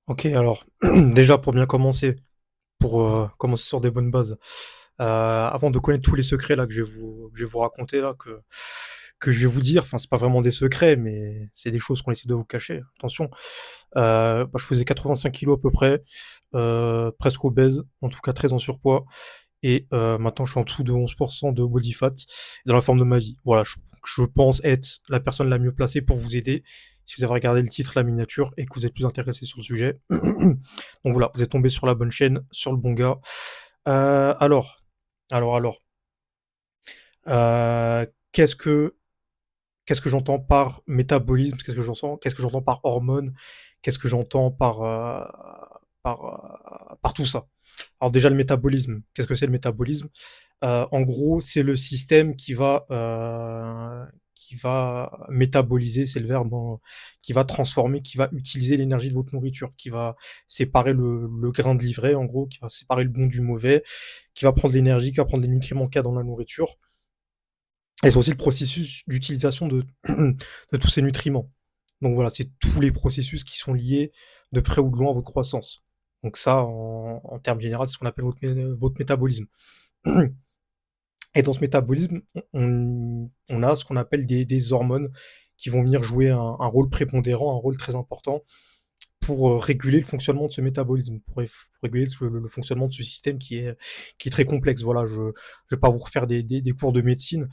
Ok, alors déjà pour bien commencer, pour commencer sur des bonnes bases, avant de connaître tous les secrets là que je vais vous raconter là, que je vais vous dire, enfin c'est pas vraiment des secrets, mais c'est des choses qu'on essaie de vous cacher. Attention, je faisais 85 kilos à peu près, presque obèse, en tout cas très en surpoids, et maintenant je suis en dessous de 11% de body fat dans la forme de ma vie. Voilà, je pense être la personne la mieux placée pour vous aider si vous avez regardé le titre, la miniature, et que vous êtes plus intéressé sur le sujet. Donc voilà, vous êtes tombé sur la bonne chaîne, sur le bon gars. Euh, alors, alors, euh, qu'est-ce que qu'est-ce que j'entends par métabolisme? Qu'est-ce que j'entends par hormones? Qu'est-ce que j'entends par tout ça? Alors déjà le métabolisme. Qu'est-ce que c'est le métabolisme? En gros, c'est le système qui va métaboliser, c'est le verbe, hein, qui va transformer, qui va utiliser l'énergie de votre nourriture, qui va séparer le grain de l'ivraie, en gros, qui va séparer le bon du mauvais, qui va prendre l'énergie, qui va prendre les nutriments qu'il y a dans la nourriture. Et c'est aussi le processus d'utilisation de tous ces nutriments. Donc voilà, c'est tous les processus qui sont liés de près ou de loin à votre croissance. Donc ça, en termes généraux, c'est ce qu'on appelle votre métabolisme. Et dans ce métabolisme, on a ce qu'on appelle des hormones qui vont venir jouer un rôle prépondérant, un rôle très important pour réguler le fonctionnement de ce métabolisme, pour réguler le fonctionnement de ce système qui est très complexe. Voilà, je ne vais pas vous refaire des cours de médecine,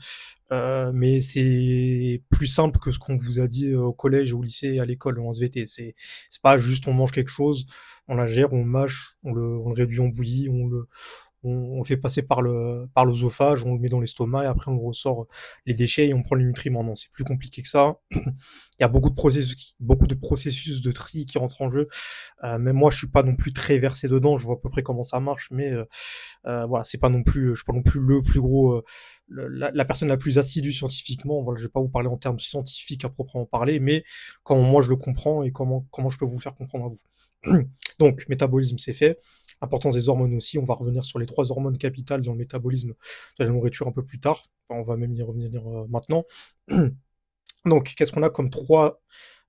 mais c'est plus simple que ce qu'on vous a dit au collège, au lycée, à l'école, en SVT. C'est pas juste on mange quelque chose, on la gère, on le mâche, on le réduit en bouillie, on le fait passer par l'œsophage, on le met dans l'estomac et après on ressort les déchets et on prend les nutriments. Non, c'est plus compliqué que ça. Il y a beaucoup de processus de tri qui rentrent en jeu. Même moi, je suis pas non plus très versé dedans. Je vois à peu près comment ça marche, mais voilà, c'est pas non plus, je suis pas non plus le plus gros, la personne la plus assidue scientifiquement. Voilà, je vais pas vous parler en termes scientifiques à proprement parler, mais comment moi je le comprends et comment je peux vous faire comprendre à vous. Donc, métabolisme, c'est fait. Importance des hormones aussi. On va revenir sur les trois hormones capitales dans le métabolisme de la nourriture un peu plus tard. Enfin, on va même y revenir maintenant. Donc, qu'est-ce qu'on a comme trois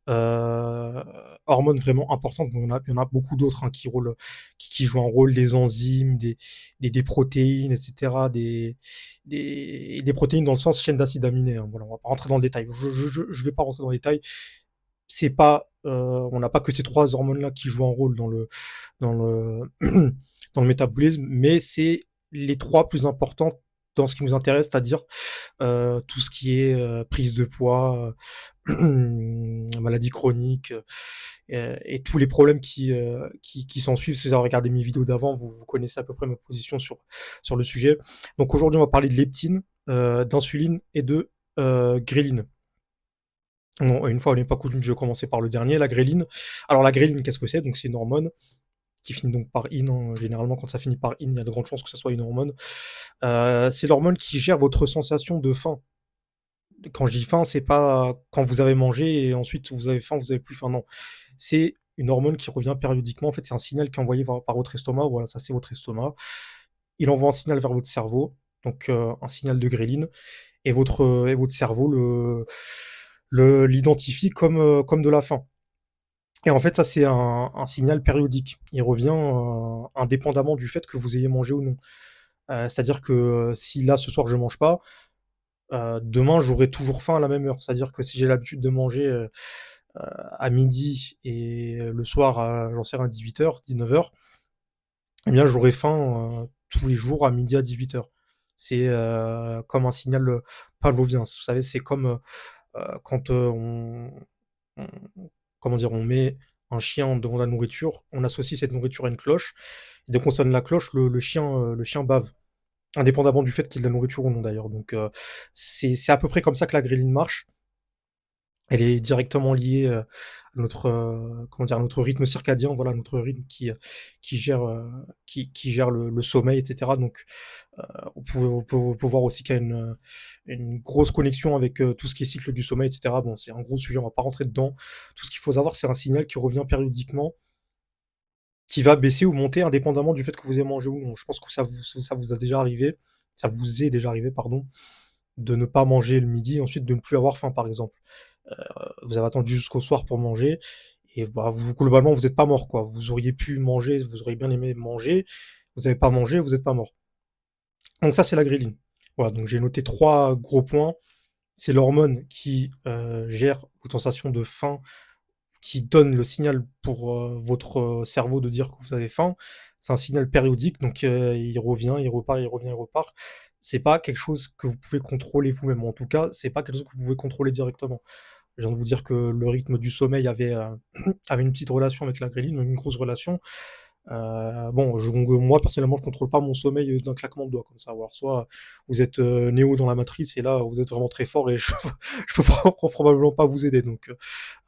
euh, hormones vraiment importantes? Il y en a beaucoup d'autres, hein, qui jouent un rôle, des enzymes, des protéines, etc. Des protéines dans le sens chaîne d'acides aminés, hein. Voilà, on va pas rentrer dans le détail. Je vais pas rentrer dans le détail. C'est pas, on n'a pas que ces trois hormones-là qui jouent un rôle dans le, dans le métabolisme, mais c'est les trois plus importantes dans ce qui nous intéresse, c'est-à-dire tout ce qui est prise de poids, maladie chronique, et tous les problèmes qui s'en suivent. Si vous avez regardé mes vidéos d'avant, vous connaissez à peu près ma position sur le sujet. Donc aujourd'hui, on va parler de leptine, d'insuline et de gréline. Bon, une fois n'est pas coutume, je vais commencer par le dernier, la gréline. Alors la gréline, qu'est-ce que c'est? Donc c'est une hormone qui finit donc par in, hein. Généralement, quand ça finit par in, il y a de grandes chances que ça soit une hormone. C'est l'hormone qui gère votre sensation de faim. Quand je dis faim, c'est pas quand vous avez mangé et ensuite vous avez faim, vous avez plus faim. Non, c'est une hormone qui revient périodiquement. En fait, c'est un signal qui est envoyé par votre estomac. Voilà, ça c'est votre estomac. Il envoie un signal vers votre cerveau, donc un signal de gréline, et votre cerveau l'identifie comme de la faim. Et en fait, ça, c'est un signal périodique. Il revient indépendamment du fait que vous ayez mangé ou non. C'est-à-dire que si là, ce soir, je mange pas, demain, j'aurai toujours faim à la même heure. C'est-à-dire que si j'ai l'habitude de manger à midi et le soir, j'en sais rien, 18h, 19h, eh bien, j'aurai faim tous les jours à midi à 18h. C'est comme un signal pavlovien. Vous savez, c'est comme quand on- comment dire, on met un chien devant la nourriture, on associe cette nourriture à une cloche. Et dès qu'on sonne la cloche, le chien bave, indépendamment du fait qu'il y ait de la nourriture ou non d'ailleurs. Donc c'est à peu près comme ça que la grêline marche. Elle est directement liée à notre comment dire, à notre rythme circadien, voilà, notre rythme qui gère qui gère le sommeil, etc. Donc on peut voir aussi qu'il y a une grosse connexion avec tout ce qui est cycle du sommeil, etc. Bon, c'est un gros sujet, on va pas rentrer dedans. Tout ce qu'il faut savoir, c'est un signal qui revient périodiquement, qui va baisser ou monter indépendamment du fait que vous ayez mangé ou non. Je pense que ça vous a déjà arrivé, ça vous est déjà arrivé, pardon, de ne pas manger le midi, ensuite de ne plus avoir faim, par exemple. Vous avez attendu jusqu'au soir pour manger, et bah, vous globalement, vous êtes pas mort, quoi. Vous auriez pu manger, vous auriez bien aimé manger, vous avez pas mangé, vous êtes pas mort. Donc ça, c'est la gréline. Voilà, donc j'ai noté 3 gros points. C'est l'hormone qui, gère vos sensations de faim, qui donne le signal pour, votre, cerveau de dire que vous avez faim. C'est un signal périodique, donc il revient, il repart, il revient, il repart. C'est pas quelque chose que vous pouvez contrôler vous-même. En tout cas, c'est pas quelque chose que vous pouvez contrôler directement. Je viens de vous dire que le rythme du sommeil avait, avait une petite relation avec la gréline, une grosse relation. Bon, moi personnellement, je contrôle pas mon sommeil d'un claquement de doigts comme ça. Ou alors soit vous êtes Néo dans la matrice et là vous êtes vraiment très fort et je peux probablement pas vous aider. Donc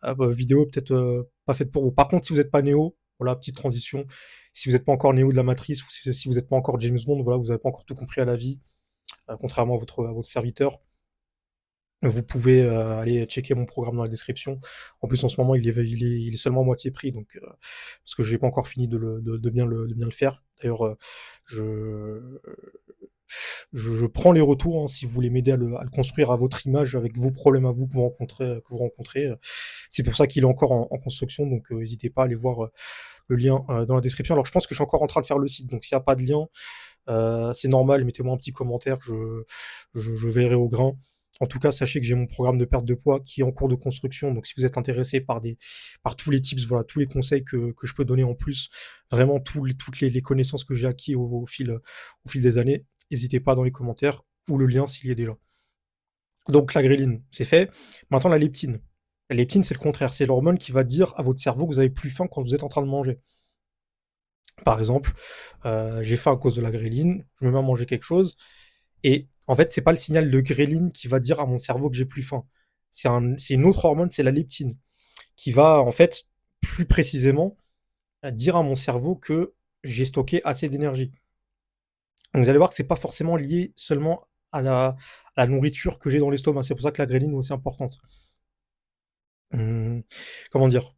bah, vidéo peut-être pas faite pour vous. Par contre, si vous n'êtes pas Néo, voilà, petite transition. Si vous n'êtes pas encore Néo de la matrice ou si vous n'êtes pas encore James Bond, voilà, vous n'avez pas encore tout compris à la vie, contrairement à votre serviteur. Vous pouvez aller checker mon programme dans la description. En plus, en ce moment, il est seulement à moitié prix, donc parce que j'ai pas encore fini de bien le faire. D'ailleurs, je prends les retours hein, si vous voulez m'aider à le construire à votre image avec vos problèmes à vous que vous rencontrez. C'est pour ça qu'il est encore en construction, donc n'hésitez pas à aller voir le lien dans la description. Alors, je pense que je suis encore en train de faire le site, donc s'il n'y a pas de lien, c'est normal. Mettez-moi un petit commentaire, je verrai au grain. En tout cas, sachez que j'ai mon programme de perte de poids qui est en cours de construction. Donc, si vous êtes intéressé par tous les tips, voilà, tous les conseils que je peux donner en plus, vraiment toutes les connaissances que j'ai acquis au fil des années, n'hésitez pas dans les commentaires ou le lien s'il y est déjà. Donc, la gréline, c'est fait. Maintenant, la leptine. La leptine, c'est le contraire. C'est l'hormone qui va dire à votre cerveau que vous avez plus faim quand vous êtes en train de manger. Par exemple, j'ai faim à cause de la gréline, je me mets à manger quelque chose, et en fait, c'est pas le signal de gréline qui va dire à mon cerveau que j'ai plus faim. C'est une autre hormone, c'est la leptine, qui va, en fait, plus précisément, dire à mon cerveau que j'ai stocké assez d'énergie. Donc, vous allez voir que c'est pas forcément lié seulement à la nourriture que j'ai dans l'estomac. C'est pour ça que la gréline est aussi importante. Hum, comment dire?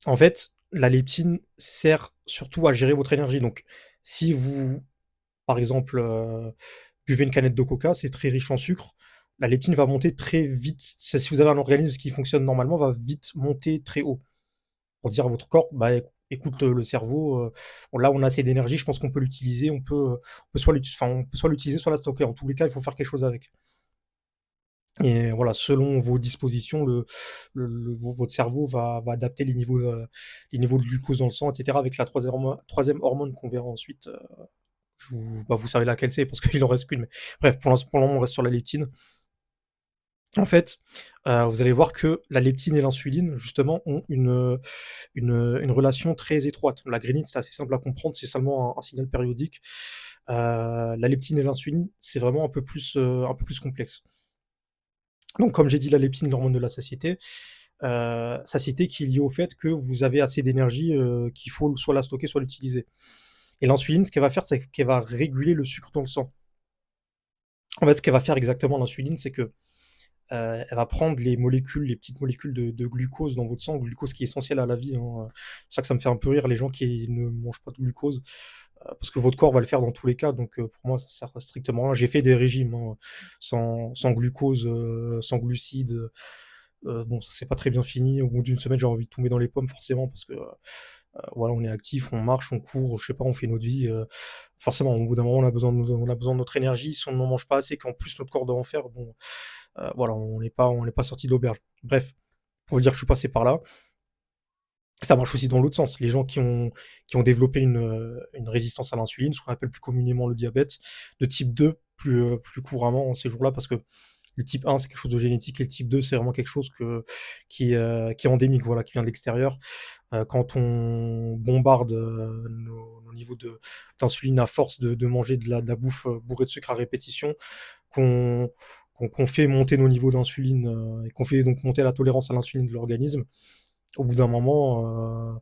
En fait, la leptine sert surtout à gérer votre énergie. Donc, si vous, par exemple, buvez une canette de coca, c'est très riche en sucre. La leptine va monter très vite. Si vous avez un organisme qui fonctionne normalement, va vite monter très haut. Pour dire à votre corps, bah écoute, le cerveau, là on a assez d'énergie, je pense qu'on peut l'utiliser, on peut soit l'utiliser, soit la stocker. En tous les cas, il faut faire quelque chose avec. Et voilà, selon vos dispositions, votre cerveau va adapter les niveaux de glucose dans le sang, etc. avec la troisième hormone qu'on verra ensuite. Vous savez laquelle c'est parce qu'il en reste qu'une. Mais bref, pour le moment, on reste sur la leptine. En fait, vous allez voir que la leptine et l'insuline, justement, ont une relation très étroite. La gréline, c'est assez simple à comprendre, c'est seulement un signal périodique. La leptine et l'insuline, c'est vraiment un peu plus complexe. Donc, comme j'ai dit, la leptine, l'hormone de la satiété qui est liée au fait que vous avez assez d'énergie, qu'il faut soit la stocker, soit l'utiliser. Et l'insuline, ce qu'elle va faire, c'est qu'elle va réguler le sucre dans le sang. En fait, ce qu'elle va faire exactement, l'insuline, c'est que elle va prendre les petites molécules de glucose dans votre sang, glucose qui est essentiel à la vie. Hein. C'est pour ça que ça me fait un peu rire les gens qui ne mangent pas de glucose, parce que votre corps va le faire dans tous les cas. Donc pour moi, ça sert strictement à rien. J'ai fait des régimes hein, sans glucose, sans glucides. Bon, ça s'est pas très bien fini. Au bout d'une semaine, j'ai envie de tomber dans les pommes forcément parce que voilà, on est actif, on marche, on court, je sais pas, on fait notre vie. Forcément, au bout d'un moment, on a besoin de notre énergie. Si on n'en mange pas assez, qu'en plus notre corps doit en faire, bon, voilà, on n'est pas sorti d'auberge. Bref, pour vous dire que je suis passé par là. Ça marche aussi dans l'autre sens. Les gens qui ont développé une résistance à l'insuline, ce qu'on appelle plus communément le diabète, de type 2, plus couramment en ces jours-là, parce que le type 1, c'est quelque chose de génétique, et le type 2, c'est vraiment quelque chose qui est endémique, voilà, qui vient de l'extérieur. Quand on bombarde nos niveaux d'insuline à force de manger de la bouffe bourrée de sucre à répétition, qu'on qu'on fait monter nos niveaux d'insuline et qu'on fait donc monter la tolérance à l'insuline de l'organisme, au bout d'un moment,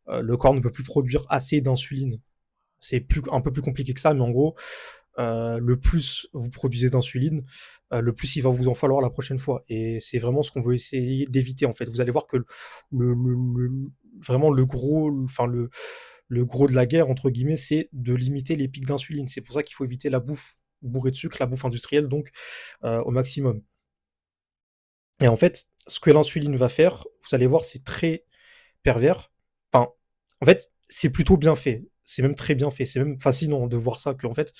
le corps ne peut plus produire assez d'insuline. C'est un peu plus compliqué que ça, mais en gros, le plus vous produisez d'insuline, le plus il va vous en falloir la prochaine fois. Et c'est vraiment ce qu'on veut essayer d'éviter en fait. Vous allez voir que vraiment le gros de la guerre entre guillemets, c'est de limiter les pics d'insuline. C'est pour ça qu'il faut éviter la bouffe bourrée de sucre, la bouffe industrielle donc au maximum. Et en fait, ce que l'insuline va faire, vous allez voir, c'est très pervers. Enfin, en fait, c'est plutôt bien fait. C'est même très bien fait. C'est même fascinant de voir ça, qu'en fait,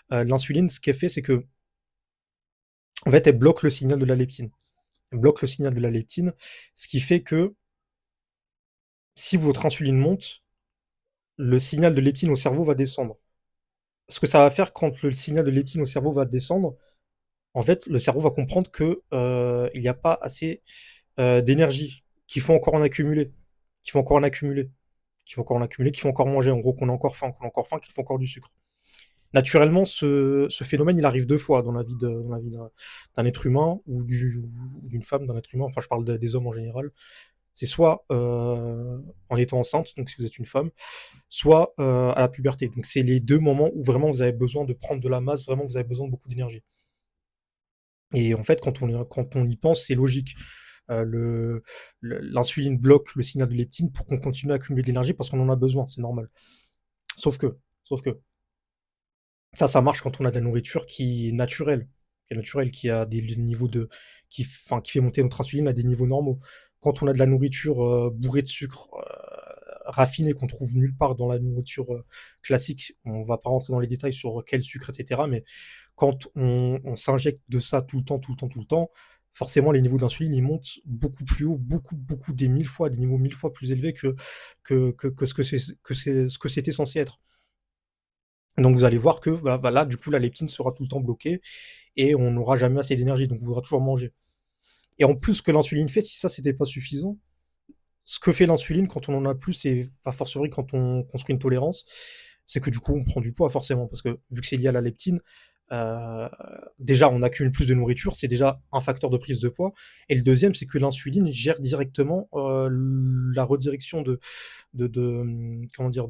l'insuline, ce qu'elle fait, c'est que, en fait, elle bloque le signal de la leptine. Elle bloque le signal de la leptine, ce qui fait que si votre insuline monte, le signal de leptine au cerveau va descendre. Ce que ça va faire quand le signal de leptine au cerveau va descendre, en fait, le cerveau va comprendre que il n'y a pas assez d'énergie, qu'il faut encore en accumuler, qu'il faut encore en accumuler, qu'il faut encore en accumuler, qu'il faut encore manger. En gros, qu'on a encore faim, qu'il faut encore du sucre. Naturellement, ce phénomène, il arrive deux fois dans la vie d'un être humain ou d'une femme, d'un être humain. Enfin, je parle des hommes en général. C'est soit en étant enceinte, donc si vous êtes une femme, soit à la puberté. Donc c'est les deux moments où vraiment vous avez besoin de prendre de la masse, vraiment vous avez besoin de beaucoup d'énergie. Et en fait, quand on y pense, c'est logique. L'insuline bloque le signal de leptine pour qu'on continue à accumuler de l'énergie parce qu'on en a besoin, c'est normal. Sauf que, sauf que, ça marche quand on a de la nourriture qui a des niveaux enfin, qui fait monter notre insuline à des niveaux normaux. Quand on a de la nourriture bourrée de sucre, raffinée, qu'on trouve nulle part dans la nourriture classique, on va pas rentrer dans les détails sur quel sucre, etc. Mais quand on s'injecte de ça tout le temps, tout le temps, tout le temps, forcément les niveaux d'insuline ils montent beaucoup plus haut, beaucoup des mille fois, des niveaux mille fois plus élevés que ce que c'était censé être. Donc vous allez voir que là, du coup, la leptine sera tout le temps bloquée et on n'aura jamais assez d'énergie, donc il faudra toujours manger. Et en plus, ce que l'insuline fait, si ça c'était pas suffisant, ce que fait l'insuline quand on en a plus, et a fortiori quand on construit une tolérance, c'est que du coup on prend du poids forcément, parce que vu que c'est lié à la leptine, euh, déjà on accumule plus de nourriture, c'est déjà un facteur de prise de poids. Et le deuxième, c'est que l'insuline gère directement la redirection comment dire,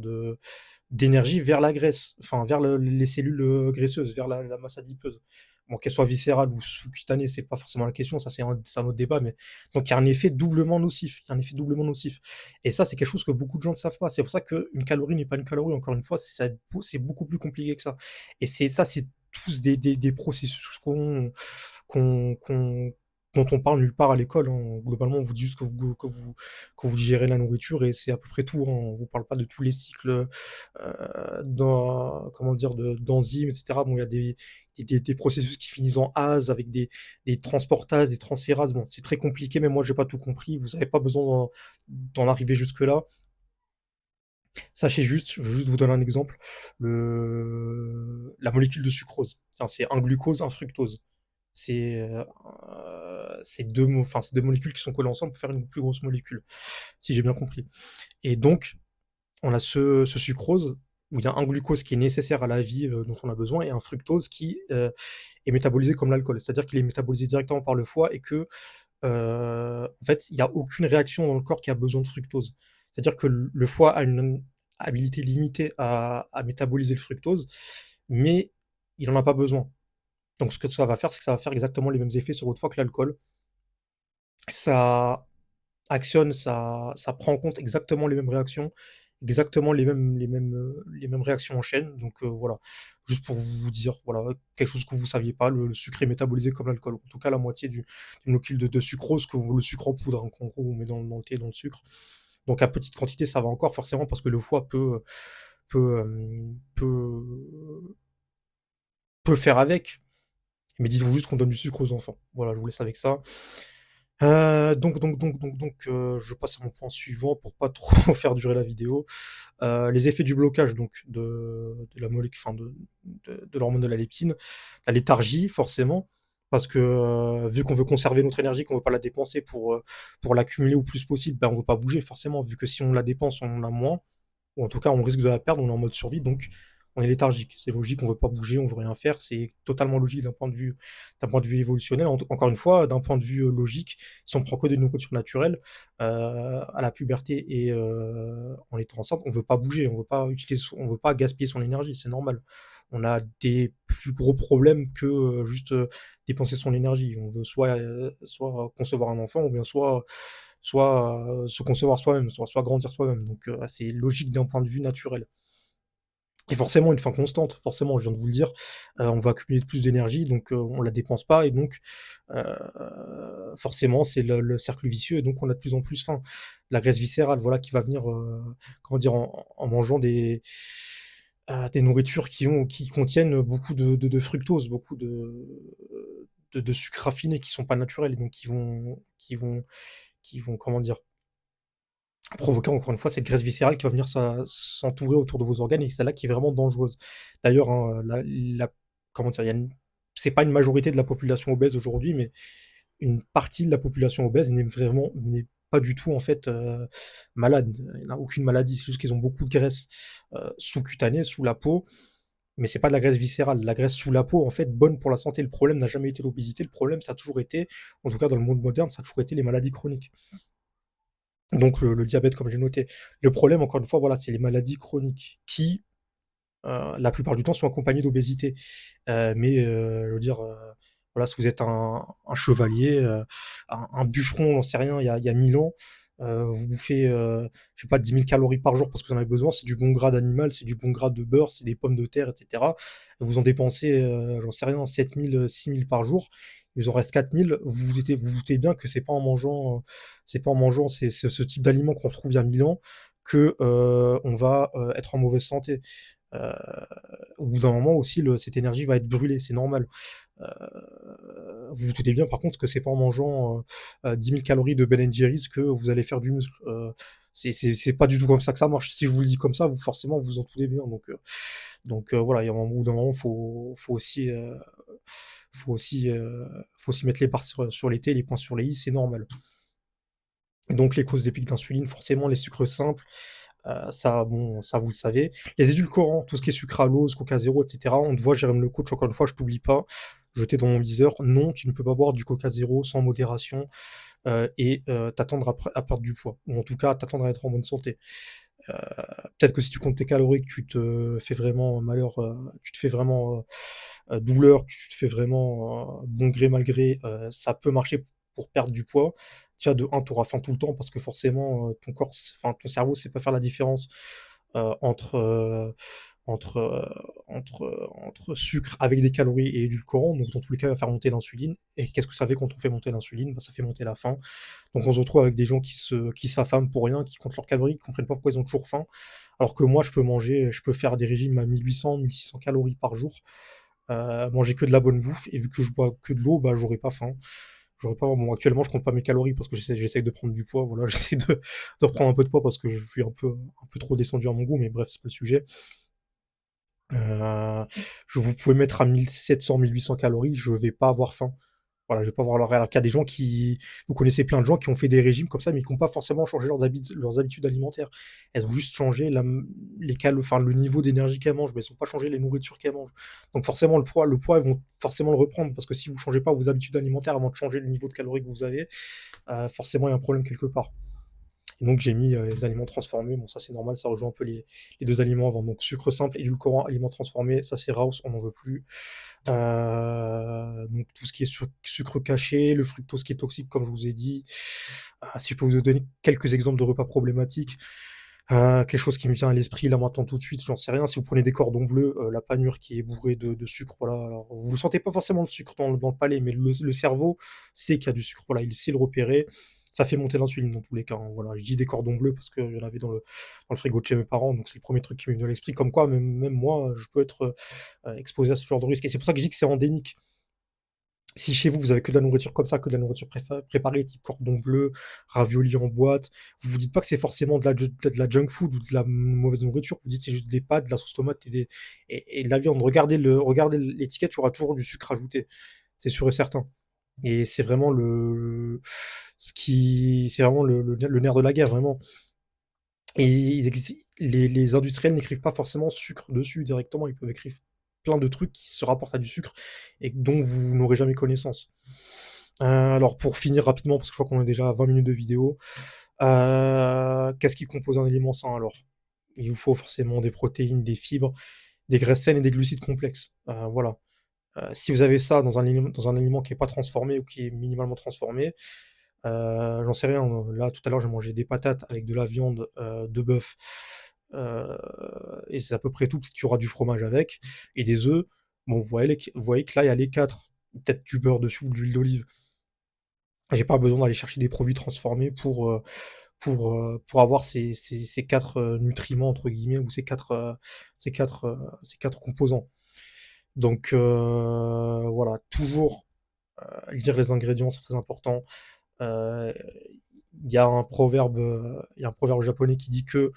d'énergie vers la graisse, enfin vers les cellules graisseuses, vers la masse adipeuse. Bon, qu'elle soit viscérale ou sous-cutanée, c'est pas forcément la question, ça c'est un autre débat, mais donc il y a un effet doublement nocif, il y a un effet doublement nocif. Et ça, c'est quelque chose que beaucoup de gens ne savent pas. C'est pour ça qu'une calorie n'est pas une calorie, encore une fois, c'est beaucoup plus compliqué que ça. Et c'est tous des processus qu'on, qu'on, dont on parle nulle part à l'école, hein. Globalement, on vous dit juste que vous digérez la nourriture et c'est à peu près tout, hein. On vous parle pas de tous les cycles comment dire, d'enzymes, etc. Bon, il y a des processus qui finissent en ase avec des transportases, des transférases. Bon, c'est très compliqué, mais moi, j'ai pas tout compris. Vous n'avez pas besoin d'en arriver jusque-là. Sachez juste, je vais juste vous donner un exemple, la molécule de sucrose. Tiens, c'est un glucose, un fructose. C'est enfin, c'est deux molécules qui sont collées ensemble pour faire une plus grosse molécule, si j'ai bien compris. Et donc, on a ce sucrose où il y a un glucose qui est nécessaire à la vie dont on a besoin et un fructose qui est métabolisé comme l'alcool. C'est-à-dire qu'il est métabolisé directement par le foie et que, en fait, il n'y a aucune réaction dans le corps qui a besoin de fructose. C'est-à-dire que le foie a une habilité limitée à métaboliser le fructose, mais il n'en a pas besoin. Donc ce que ça va faire, c'est que ça va faire exactement les mêmes effets sur votre foie que l'alcool. Ça actionne, ça prend en compte exactement les mêmes réactions, exactement les mêmes réactions en chaîne. Donc voilà, juste pour vous dire, voilà, quelque chose que vous saviez pas, le sucre est métabolisé comme l'alcool. En tout cas, la moitié du molécule de sucrose, le sucre en poudre, hein, qu'en gros on met dans le thé, dans le sucre. Donc à petite quantité, ça va encore forcément parce que le foie peut, euh, peut, peut faire avec. Mais dites-vous juste qu'on donne du sucre aux enfants. Voilà, je vous laisse avec ça. Je passe à mon point suivant pour pas trop faire durer la vidéo. Les effets du blocage donc de la molécule, enfin de l'hormone de la leptine, la léthargie forcément, parce que vu qu'on veut conserver notre énergie, qu'on veut pas la dépenser pour l'accumuler au plus possible, ben on veut pas bouger forcément, vu que si on la dépense, on en a moins, ou en tout cas on risque de la perdre, on est en mode survie, donc on est léthargique. C'est logique, on veut pas bouger, on veut rien faire, c'est totalement logique d'un point de vue évolutionnel. Encore une fois, d'un point de vue logique, si on prend que des nourritures naturelles, à la puberté et en étant enceinte, on veut pas bouger, on veut pas gaspiller son énergie, c'est normal. On a des plus gros problèmes que juste dépenser son énergie. On veut soit concevoir un enfant, ou bien soit se concevoir soi-même, soit grandir soi-même. Donc c'est logique d'un point de vue naturel. et forcément une faim constante. Forcément, je viens de vous le dire, on va accumuler plus d'énergie, donc on la dépense pas et donc forcément c'est le cercle vicieux et donc on a de plus en plus faim. La graisse viscérale, voilà, qui va venir, comment dire? En mangeant des nourritures qui contiennent beaucoup de fructose, beaucoup de sucres raffinés qui sont pas naturels et donc qui vont, comment dire? Provoquer encore une fois cette graisse viscérale qui va venir s'entourer autour de vos organes et c'est celle-là qui est vraiment dangereuse. D'ailleurs, hein, comment dire? C'est pas une majorité de la population obèse aujourd'hui, mais une partie de la population obèse n'est pas du tout en fait, malade. Il n'a aucune maladie, c'est juste qu'ils ont beaucoup de graisse, sous-cutanée, sous la peau, mais c'est pas de la graisse viscérale. La graisse sous la peau, en fait, bonne pour la santé. Le problème n'a jamais été l'obésité, le problème ça a toujours été, en tout cas dans le monde moderne, ça a toujours été les maladies chroniques. Donc le diabète comme j'ai noté. Le problème encore une fois, voilà, c'est les maladies chroniques qui, la plupart du temps sont accompagnées d'obésité. Mais je veux dire, voilà, si vous êtes un chevalier, un bûcheron, j'en sais rien, il y a 1000 ans, vous bouffez, je sais pas, 10 000 calories par jour parce que vous en avez besoin, c'est du bon gras d'animal, c'est du bon gras de beurre, c'est des pommes de terre, et cetera. Vous en dépensez, j'en sais rien, 7 000, 6 000 par jour, il vous en reste 4 000. Vous vous doutez bien que c'est pas en mangeant ce type d'aliments qu'on retrouve il y a 1000 ans que on va être en mauvaise santé. Euh, Au bout d'un moment aussi, cette énergie va être brûlée, c'est normal. Vous vous doutez bien par contre que c'est pas en mangeant 10 000 calories de Ben Jerry's que vous allez faire du muscle. C'est pas du tout comme ça que ça marche. Si je vous le dis comme ça, vous forcément vous en doutez bien. Donc voilà, il y a un bout d'un moment, faut aussi, euh, faut aussi mettre les barres sur les T, les points sur les i, c'est normal. Donc les causes des pics d'insuline, forcément les sucres simples, ça, bon, ça vous le savez. Les édulcorants, tout ce qui est sucralose, Coca Zéro, etc. On te voit, Jérôme le coach, encore une fois, je t'oublie pas. Jeter dans mon viseur. Non, tu ne peux pas boire du Coca Zéro sans modération et t'attendre à perdre du poids. Ou en tout cas, t'attendre à être en bonne santé. Euh, Peut-être que si tu comptes tes calories, que tu te fais vraiment malheur, tu te fais vraiment douleur, que tu te fais vraiment bon gré mal gré, ça peut marcher pour perdre du poids. Déjà, de un, tu auras faim tout le temps parce que forcément, ton corps, enfin, ton cerveau sait pas faire la différence entre, entre, entre sucre avec des calories et édulcorants. Donc, dans tous les cas, il va faire monter l'insuline. Et qu'est-ce que ça fait quand on fait monter l'insuline? Bah, ça fait monter la faim. Donc, on se retrouve avec des gens qui s'affament pour rien, qui comptent leurs calories, qui comprennent pas pourquoi ils ont toujours faim. Alors que moi, je peux faire des régimes à 1800, 1600 calories par jour, manger que de la bonne bouffe, et vu que je bois que de l'eau, bah, j'aurais pas faim. J'aurais pas, bon, actuellement, je compte pas mes calories parce que j'essaie de prendre du poids, voilà, j'essaie de reprendre un peu de poids parce que je suis un peu trop descendu à mon goût, mais bref, c'est pas le sujet. Euh, vous pouvez mettre à 1700, 1800 calories, je vais pas avoir faim. Voilà, je vais pas avoir leur. Alors qu'il y a des gens vous connaissez plein de gens qui ont fait des régimes comme ça, mais qui n'ont pas forcément changé leurs habitudes alimentaires. Elles ont juste changé enfin, le niveau d'énergie qu'elles mangent, mais elles n'ont pas changé les nourritures qu'elles mangent. Donc forcément, le poids, ils vont forcément le reprendre, parce que si vous changez pas vos habitudes alimentaires avant de changer le niveau de calories que vous avez, forcément, il y a un problème quelque part. Et donc j'ai mis les aliments transformés. Bon, ça c'est normal, ça rejoint un peu les deux aliments avant. Donc sucre simple, édulcorant, aliments transformés, ça c'est Raus, on n'en veut plus. Donc tout ce qui est sucre caché, le fructose qui est toxique, comme je vous ai dit. Si je peux vous donner quelques exemples de repas problématiques, quelque chose qui me vient à l'esprit là maintenant tout de suite, j'en sais rien. Si vous prenez des cordons bleus, la panure qui est bourrée de sucre, voilà. Alors, vous ne sentez pas forcément le sucre dans le palais, mais le cerveau sait qu'il y a du sucre. Voilà, il sait le repérer. Ça fait monter l'insuline dans tous les cas, hein. Voilà, je dis des cordons bleus parce qu'il y en avait dans le frigo de chez mes parents, donc c'est le premier truc qui m'est venu à l'esprit. Comme quoi, même moi, je peux être exposé à ce genre de risque. Et c'est pour ça que je dis que c'est endémique. Si chez vous, vous avez que de la nourriture comme ça, que de la nourriture préparée, type cordon bleu, ravioli en boîte, vous vous dites pas que c'est forcément de la junk food ou de la mauvaise nourriture, vous dites c'est juste des pâtes, de la sauce tomate et de la viande. Regardez l'étiquette, il y aura toujours du sucre ajouté. C'est sûr et certain. Et c'est vraiment le nerf de la guerre, vraiment. Et les industriels n'écrivent pas forcément sucre dessus directement, ils peuvent écrire plein de trucs qui se rapportent à du sucre et dont vous n'aurez jamais connaissance. Alors pour finir rapidement, parce que je crois qu'on est déjà à 20 minutes de vidéo, qu'est-ce qui compose un aliment sain alors? Il vous faut forcément des protéines, des fibres, des graisses saines et des glucides complexes. Voilà. Si vous avez ça dans un aliment qui n'est pas transformé ou qui est minimalement transformé, j'en sais rien. Là, tout à l'heure, j'ai mangé des patates avec de la viande de bœuf. heu et c'est à peu près tout. Peut-être qu'il y aura du fromage avec et des œufs. Bon, vous voyez que là, il y a les 4, peut-être du beurre dessus ou de l'huile d'olive. J'ai pas besoin d'aller chercher des produits transformés pour avoir ces 4, «nutriments» entre guillemets ou ces 4 composants. Donc voilà, toujours, lire les ingrédients, c'est très important. Heu, il y a un proverbe japonais qui dit que,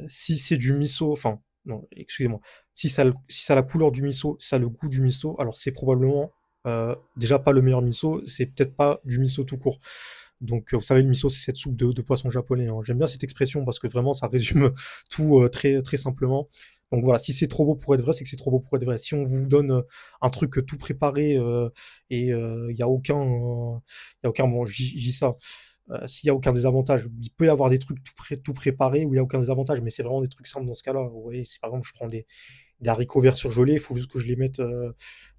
si c'est du miso enfin, non, excusez-moi, si ça a la couleur du miso, si ça a le goût du miso, alors c'est probablement, déjà pas le meilleur miso, c'est peut-être pas du miso tout court. Donc, vous savez, le miso, c'est cette soupe de poisson japonais, hein. J'aime bien cette expression parce que vraiment ça résume tout, très, très simplement. Donc voilà, si c'est trop beau pour être vrai, c'est que c'est trop beau pour être vrai. Si on vous donne, un truc, tout préparé, et il y a aucun, bon, je dis ça, s'il y a aucun désavantage, il peut y avoir des trucs tout préparés où il y a aucun désavantage, mais c'est vraiment des trucs simples dans ce cas-là. Vous voyez, si par exemple je prends des haricots verts surgelés, il faut juste que je les mette,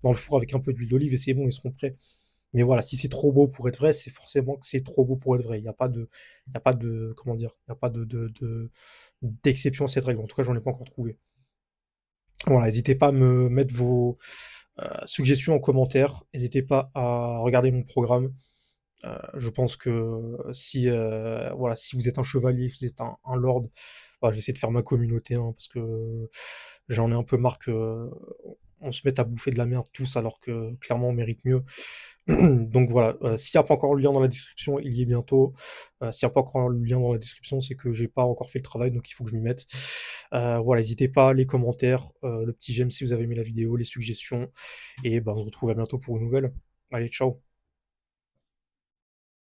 dans le four avec un peu d'huile d'olive et c'est bon, ils seront prêts. Mais voilà, si c'est trop beau pour être vrai, c'est forcément que c'est trop beau pour être vrai. Il y a pas de, comment dire, il y a pas d'exception à cette règle. En tout cas, j'en ai pas encore trouvé. Voilà, n'hésitez pas à me mettre vos suggestions en commentaire. N'hésitez pas à regarder mon programme. Je pense que si, voilà, si vous êtes un chevalier, si vous êtes un lord, bah, je vais essayer de faire ma communauté, hein, parce que j'en ai un peu marre que on se mette à bouffer de la merde tous alors que clairement on mérite mieux. Donc voilà, s'il n'y a pas encore le lien dans la description, il y est bientôt. S'il n'y a pas encore le lien dans la description, c'est que j'ai pas encore fait le travail, donc il faut que je m'y mette. Voilà, n'hésitez pas, les commentaires, le petit j'aime si vous avez aimé la vidéo, les suggestions, et ben on se retrouve à bientôt pour une nouvelle. Allez, ciao.